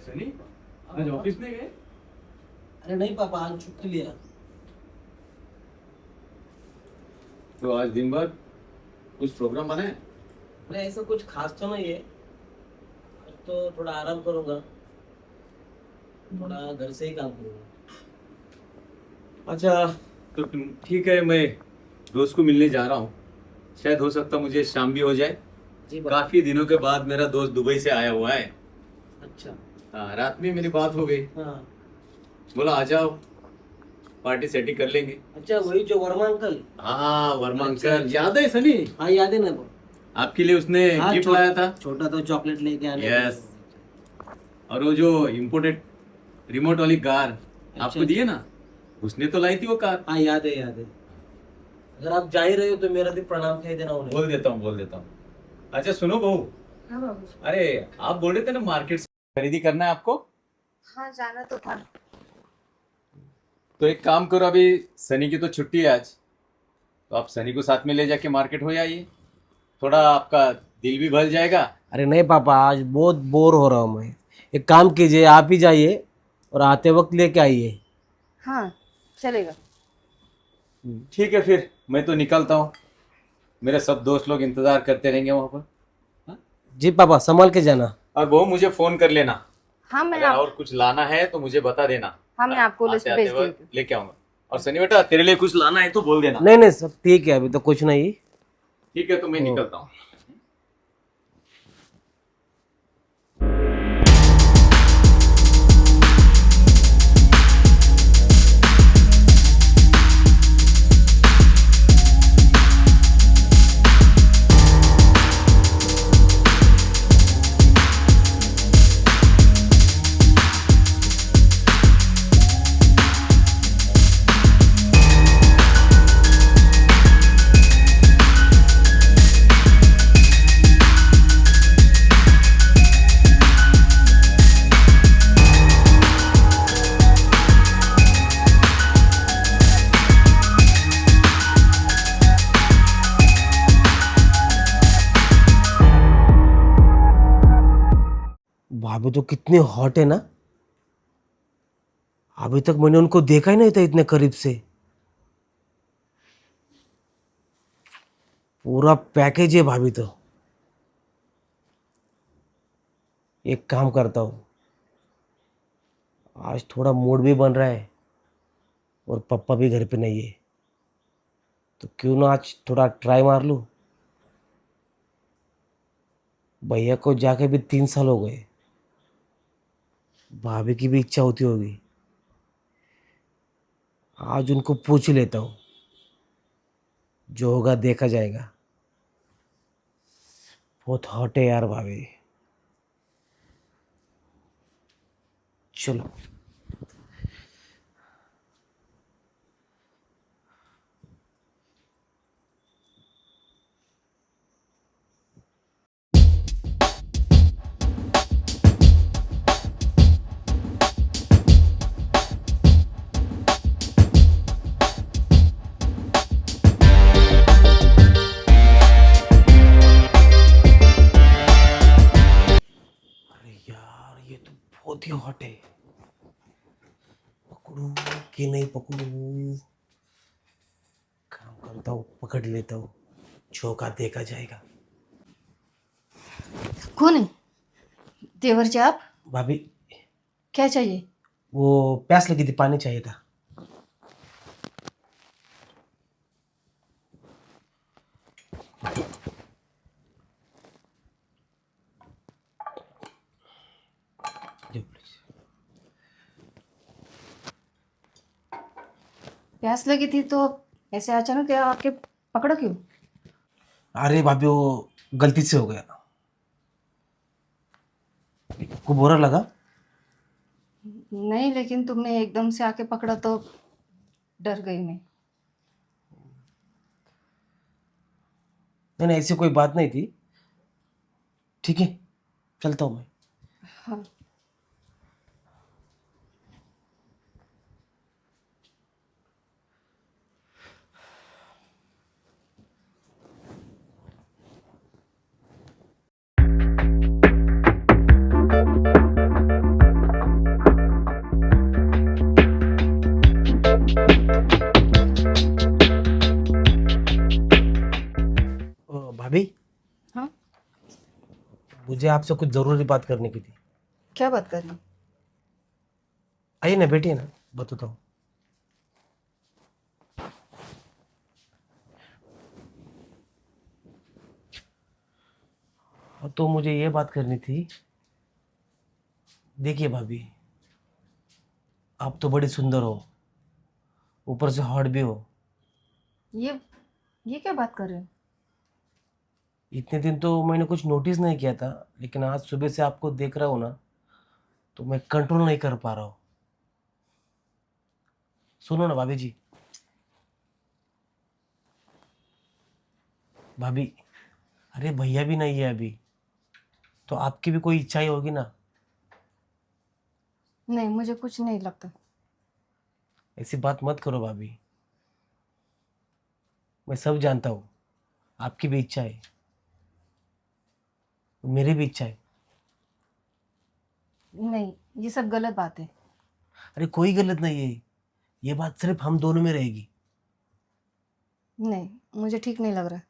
सनी आज ऑफिस में गए? अरे नहीं पापा, आज छुट्टी लिया। तो आज दिन भर कुछ प्रोग्राम बनाए? अरे ऐसा कुछ खास तो नहीं है, आज तो थोड़ा आराम करूंगा, थोड़ा घर से ही काम करूंगा। अच्छा, तो ठीक है, मैं दोस्त को मिलने जा रहा हूँ। शायद हो सकता मुझे शाम भी हो जाए। जी पापा। काफी दिनों के बाद मेरा दोस्त दुबई से आया हुआ है। अच्छा। हाँ, रात में मेरी बात हो गई, हाँ। बोला आ जाओ, पार्टी सेटिंग कर लेंगे। अच्छा, वही जो वर्मा अंकल। हाँ, वर्मा अच्छा, अंकल अच्छा। याद है सनी? हाँ याद है ना वो। आपके लिए उसने हाँ, गिफ्ट लाया था। छोटा तो चॉकलेट लेके आने यस। और वो जो इम्पोर्टेड रिमोट वाली कार आपको दी है ना, उसने तो लाई थी वो कार। हाँ याद है, याद है। अगर आप जा ही रहे हो तो मेरा भी प्रणाम कह देना उन्हें। बोल देता हूँ, बोल देता हूँ। अच्छा सुनो बहू, हाँ बाबू। अरे आप बोल रहे थे ना मार्केट से खरीदी करना है आपको, हाँ जाना तो था। तो एक काम करो, अभी सनी की तो छुट्टी है आज, तो आप सनी को साथ में ले जाके मार्केट हो आइए, थोड़ा आपका दिल भी भर जाएगा। अरे नहीं पापा, आज बहुत बोर हो रहा हूँ मैं। एक काम कीजिए, आप ही जाइए और आते वक्त लेके आइए। हाँ चलेगा। ठीक है, फिर मैं तो निकलता हूँ, मेरे सब दोस्त लोग इंतजार करते रहेंगे वहां पर। हाँ? जी पापा, संभाल के जाना। और बहू मुझे फोन कर लेना, हाँ मैं अगर और कुछ लाना है तो मुझे बता देना। हाँ मैं आपको लिस्ट आते भेज आते देती वक्त हूँ। लेके आऊंगा। और सनी बेटा, तेरे लिए कुछ लाना है तो बोल देना। नहीं नहीं, सब ठीक है, अभी तो कुछ नहीं। ठीक है, तो मैं ओ। निकलता हूँ। भाभी तो कितनी हॉट है ना। अभी तक मैंने उनको देखा ही नहीं था इतने करीब से। पूरा पैकेज है भाभी तो। एक काम करता हूँ, आज थोड़ा मूड भी बन रहा है और पापा भी घर पे नहीं है, तो क्यों ना आज थोड़ा ट्राई मार लूँ। भैया को जाके भी 3 साल हो गए, भाभी की भी इच्छा होती होगी। आज उनको पूछ ही लेता हूँ, जो होगा देखा जाएगा। बहुत हॉट है यार भाभी। चलो। अरे यार, ये तो बहुत ही हॉट है। पकड़ू कि नहीं पकड़ू? काम करता हूँ, पकड़ लेता हूँ, झोंका देखा जाएगा। कौन है? देवर आप? भाभी, क्या चाहिए? वो प्यास लगी थी, पानी चाहिए था। दो please। प्यास लगी थी तो ऐसे अचानक क्या आपके पकड़ो क्यों? अरे भाभी, वो गलती से हो गया। को बुरा लगा? नहीं लेकिन तुमने एकदम से आके पकड़ा तो डर गई मैं। नहीं नहीं, ऐसी कोई बात नहीं थी। ठीक है, चलता हूँ मैं। हाँ। भाभी, हाँ, मुझे आपसे कुछ जरूरी बात करने की थी। क्या बात करनी? आइए ना, बैठिए ना, बताता हूँ। तो मुझे ये बात करनी थी। देखिए भाभी, आप तो बड़ी सुंदर हो, ऊपर से हॉट भी हो। ये ये क्या बात कर रहे हो? इतने दिन तो मैंने कुछ नोटिस नहीं किया था, लेकिन आज सुबह से आपको देख रहा हूँ ना, तो मैं कंट्रोल नहीं कर पा रहा हूँ। सुनो ना भाभी जी। भाभी, अरे भैया भी नहीं है अभी, तो आपकी भी कोई इच्छा ही होगी ना। नहीं, मुझे कुछ नहीं लगता। ऐसी बात मत करो भाभी, मैं सब जानता हूँ। आपकी भी इच्छा है, मेरी भी इच्छा है। नहीं, ये सब गलत बात है। अरे कोई गलत नहीं है, ये बात सिर्फ हम दोनों में रहेगी। नहीं, मुझे ठीक नहीं लग रहा।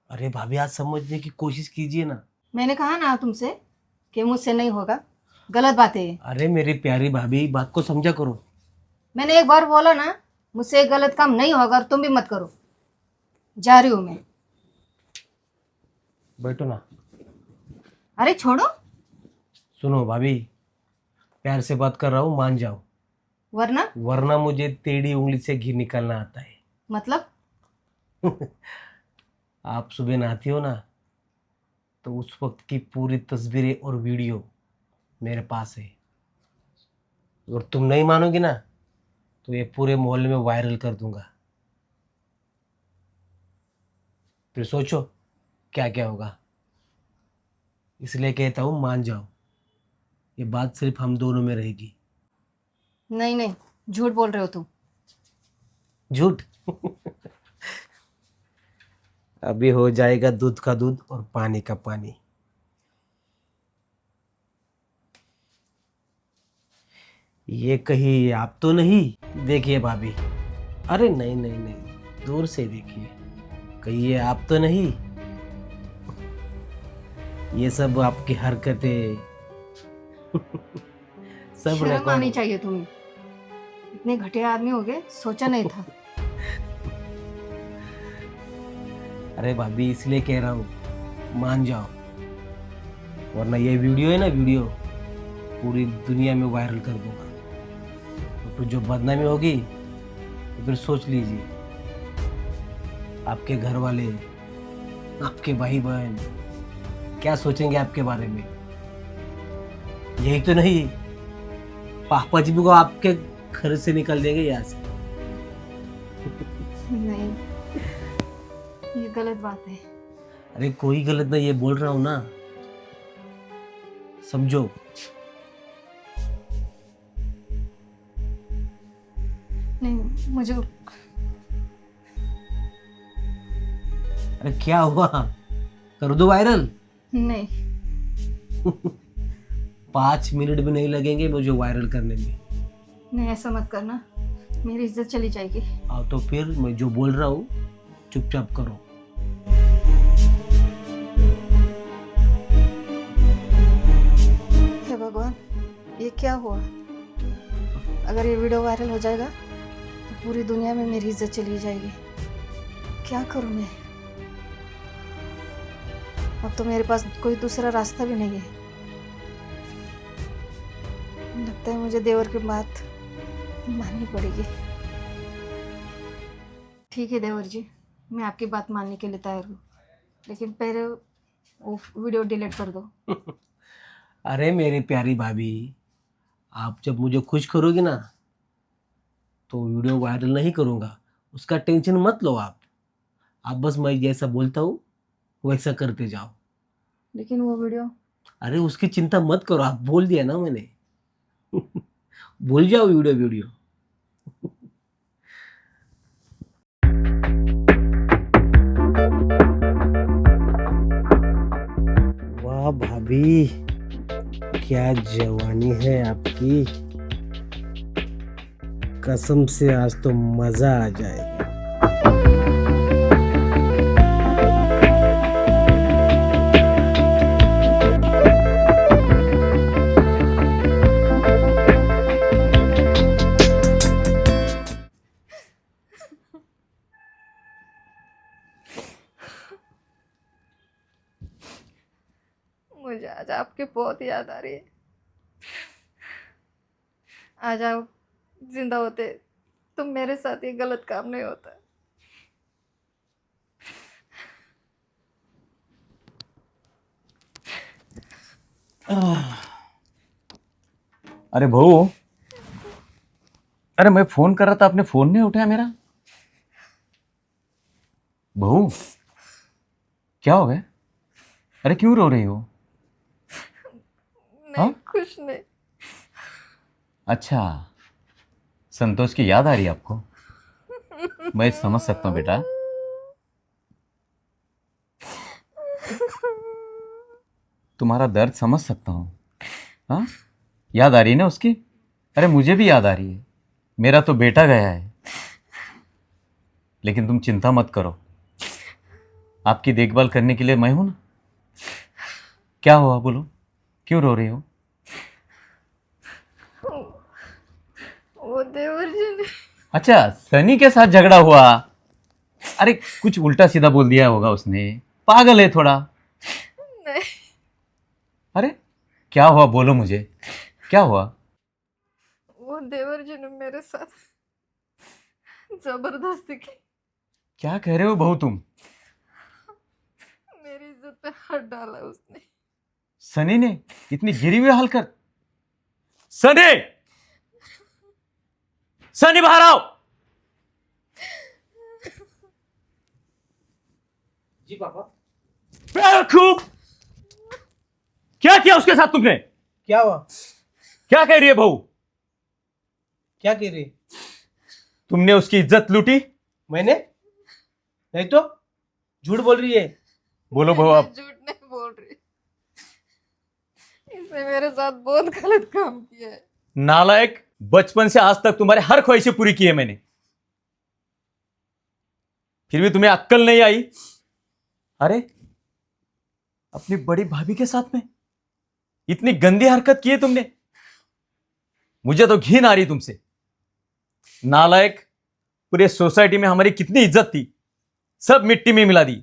अरे भाभी, आज समझने की कोशिश कीजिए ना। मैंने कहा ना तुमसे कि मुझसे नहीं होगा। गलत बात है ये। अरे मेरी प्यारी भाभी, बात को समझा करो। मैंने एक बार बोला ना, मुझसे एक गलत काम नहीं होगा और तुम भी मत करो। जा रही हूँ मैं। बैठो ना। अरे छोड़ो। सुनो भाभी, प्यार से बात कर रहा हूँ, मान जाओ, वरना वरना मुझे टेढ़ी उंगली से घी निकालना आता है। मतलब आप सुबह नहाती हो ना, तो उस वक्त की पूरी तस्वीरें और वीडियो मेरे पास है। अगर तुम नहीं मानोगी ना, तो ये पूरे मोहल्ले में वायरल कर दूंगा। फिर सोचो क्या क्या होगा। इसलिए कहता हूँ, मान जाओ, ये बात सिर्फ हम दोनों में रहेगी। नहीं नहीं, झूठ बोल रहे हो तुम। झूठ? अभी हो जाएगा दूध का दूध और पानी का पानी। ये कहीं आप तो नहीं? देखिए भाभी, अरे नहीं नहीं नहीं, दूर से देखिए, कहीं ये आप तो नहीं? ये सब आपकी हरकतें सब शर्म रिकॉर्ड आनी हो। चाहिए तुम्हें। इतने घटिया आदमी हो गए, सोचा नहीं था। अरे भाभी, इसलिए कह रहा हूँ, मान जाओ, वरना ये वीडियो है ना, वीडियो पूरी दुनिया में वायरल कर दूंगा। तो फिर जो बदनामी होगी, तो फिर सोच लीजिए, आपके घर वाले, आपके भाई बहन क्या सोचेंगे आपके बारे में। यही तो नहीं, पापा जी को आपके घर से निकाल देंगे यहाँ से। नहीं, ये गलत बात है। अरे कोई गलत नहीं, ये बोल रहा हूँ ना, समझो। नहीं, मुझे अरे क्या हुआ, कर दो वायरल। नहीं। 5 मिनट भी नहीं लगेंगे मुझे वायरल करने में। नहीं, ऐसा मत करना, मेरी इज्जत चली जाएगी। हाँ, तो फिर मैं जो बोल रहा हूँ चुपचाप करो। हे भगवान, ये क्या हुआ? अगर ये वीडियो वायरल हो जाएगा तो पूरी दुनिया में मेरी इज्जत चली जाएगी। क्या करूं मैं? अब तो मेरे पास कोई दूसरा रास्ता भी नहीं है। लगता है मुझे देवर की बात माननी पड़ेगी। ठीक है देवर जी, मैं आपकी बात मानने के लिए तैयार हूँ, लेकिन पहले वो वीडियो डिलीट कर दो। अरे मेरी प्यारी भाभी, आप जब मुझे खुश करोगी ना, तो वीडियो वायरल नहीं करूँगा, उसका टेंशन मत लो आप बस मैं जैसा बोलता हूँ वैसा करते जाओ। लेकिन वो वीडियो अरे उसकी चिंता मत करो, आप बोल दिया ना मैंने। भूल जाओ वीडियो वीडियो। वाह भाभी, क्या जवानी है आपकी, कसम से आज तो मजा आ जाएगा। मुझे आज आपकी बहुत याद आ रही है। आज आप जिंदा होते तो मेरे साथ ये गलत काम नहीं होता। अरे बहू, अरे मैं फोन कर रहा था, आपने फोन नहीं उठाया मेरा। बहू क्या हो गया? अरे क्यों रो रही हो? नहीं हाँ? कुछ नहीं। अच्छा, संतोष की याद आ रही है आपको? मैं समझ सकता हूँ बेटा। तुम्हारा दर्द समझ सकता हूँ। हाँ, याद आ रही है ना उसकी? अरे मुझे भी याद आ रही है। मेरा तो बेटा गया है, लेकिन तुम चिंता मत करो, आपकी देखभाल करने के लिए मैं हूं ना। क्या हुआ बोलो, क्यों रो रही हो? वो देवर जी ने अच्छा, सनी के साथ झगड़ा हुआ? अरे कुछ उल्टा सीधा बोल दिया होगा उसने, पागल है थोड़ा। नहीं, अरे क्या हुआ बोलो मुझे, क्या हुआ? वो देवर जी ने मेरे साथ जबरदस्ती की। क्या कह रहे हो बहू तुम? मेरी इज्जत पे हाथ डाला उसने। सनी ने इतनी गिरी हुई हाल कर? सनी, सनी बाहर आओ। जी पापा। बेवकूफ, क्या किया उसके साथ तुमने? क्या हुआ? क्या कह रही है बहू? क्या कह रही? तुमने उसकी इज्जत लूटी? मैंने नहीं तो, झूठ बोल रही है। बोलो बहू मैं आप। झूठ नहीं बोल रही। इसने मेरे साथ बहुत गलत काम किया है। नालायक, बचपन से आज तक तुम्हारे हर ख्वाहिशें पूरी की है मैंने, फिर भी तुम्हें अक्ल नहीं आई। अरे अपनी बड़ी भाभी के साथ में इतनी गंदी हरकत की है तुमने, मुझे तो घिन आ रही तुमसे। नालायक, पूरे सोसाइटी में हमारी कितनी इज्जत थी, सब मिट्टी में मिला दी।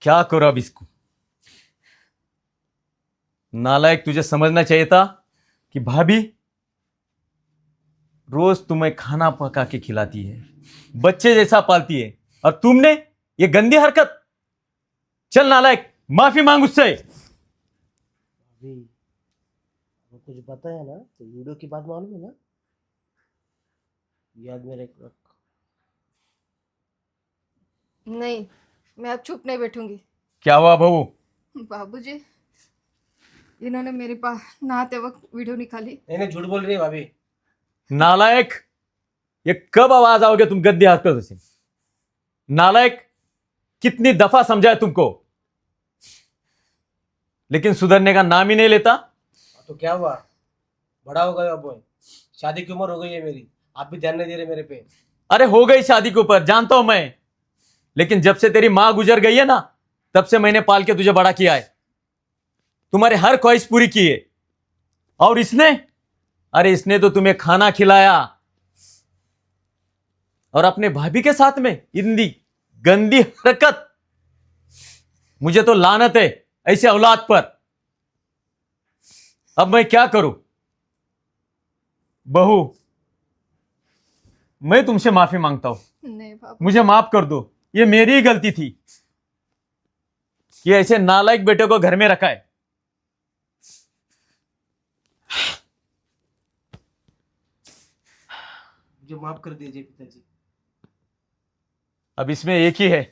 क्या करो अब इसको? नालायक, तुझे समझना चाहिए था कि भाभी रोज तुम्हें खाना पका के खिलाती है, बच्चे जैसा पालती है, और तुमने ये गंदी हरकत। चल नालायक, माफी मांग उससे। अभी वो कुछ बताया ना तो वीडियो की बात मालूम है ना, याद में रख। नहीं, मैं अब चुप नहीं बैठूंगी। क्या हुआ बहू? बाबूजी, इन्होंने मेरे पास नहाते वक्त वीडियो निकाली। नहीं झूठ बोल रही है भाभी। नालायक, ये कब आवाज आओगे तुम गंदी हरकतों से? नालायक, कितनी दफा समझाया तुमको, लेकिन सुधरने का नाम ही नहीं लेता। तो क्या हुआ, बड़ा हो गया, अब शादी की उम्र हो गई है मेरी, आप भी ध्यान नहीं दे रहे मेरे पे। अरे हो गई शादी के ऊपर, जानता हूं मैं, लेकिन जब से तेरी मां गुजर गई है ना, तब से मैंने पाल के तुझे बड़ा किया है, तुम्हारे हर ख्वाहिश पूरी की है। और इसने, अरे इसने तो तुम्हें खाना खिलाया, और अपने भाभी के साथ में इतनी गंदी हरकत। मुझे तो लानत है ऐसे औलाद पर। अब मैं क्या करूं? बहू, मैं तुमसे माफी मांगता हूं, नहीं बाबू, मुझे माफ कर दो। ये मेरी ही गलती थी कि ऐसे नालायक बेटे को घर में रखा है। मुझे माफ कर दीजिए पिताजी। अब इसमें एक ही है,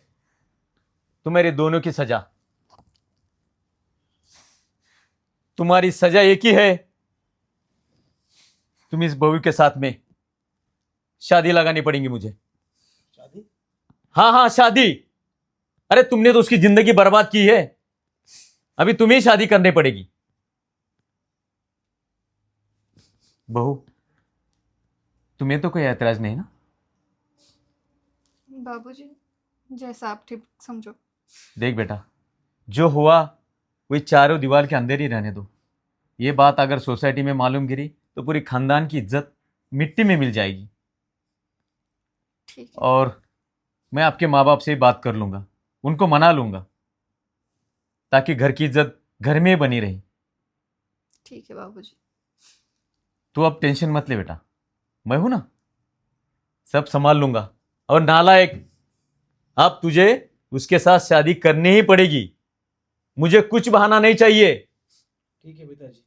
तुम्हारे दोनों की सजा। तुम्हारी सजा एक ही है, तुम इस बहू के साथ में शादी लगानी पड़ेगी मुझे। शादी? हाँ हाँ शादी। अरे तुमने तो उसकी जिंदगी बर्बाद की है, अभी तुम्हें ही शादी करनी पड़ेगी। बहू, तुम्हें तो कोई ऐतराज नहीं ना? बाबूजी, जैसा आप ठीक समझो। देख बेटा, जो हुआ वही चारों दीवार के अंदर ही रहने दो। ये बात अगर सोसाइटी में मालूम गिरी तो पूरी खानदान की इज्जत मिट्टी में मिल जाएगी। ठीक है। और मैं आपके माँ बाप से ही बात कर लूंगा, उनको मना लूंगा ताकि घर की इज्जत घर में ही बनी रही। ठीक है बाबूजी। तू अब टेंशन मत ले बेटा, मैं हूं ना, सब संभाल लूंगा। और नालायक, अब तुझे उसके साथ शादी करनी ही पड़ेगी, मुझे कुछ बहाना नहीं चाहिए। ठीक है पिताजी,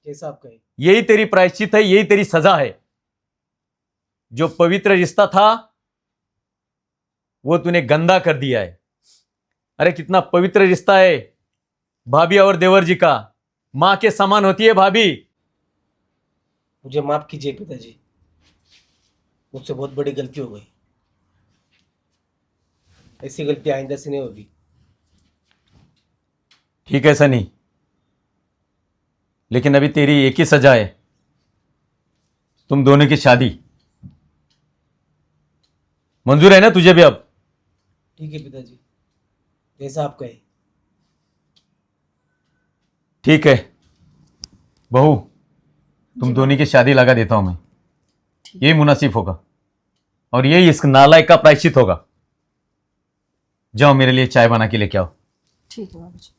जैसा आप कहें। यही तेरी प्रायश्चित है, यही तेरी सजा है। जो पवित्र रिश्ता था वो तूने गंदा कर दिया है। अरे कितना पवित्र रिश्ता है भाभी और देवर जी का, मां के समान होती है भाभी। मुझे माफ कीजिए पिताजी, मुझसे बहुत बड़ी गलती हो गई। ऐसी गलती आइंदा से नहीं होगी। ठीक है सनी, लेकिन अभी तेरी एक ही सजा है, तुम दोनों की शादी। मंजूर है ना तुझे भी अब? ठीक है पिताजी, जैसा आप कहें। ठीक है बहू, तुम जी दोनों की शादी लगा देता हूं मैं, ठीक। यही मुनासिब होगा और यही इस नालायक का प्रायश्चित होगा। जाओ मेरे लिए चाय बना के लेके आओ। ठीक है बाबूजी।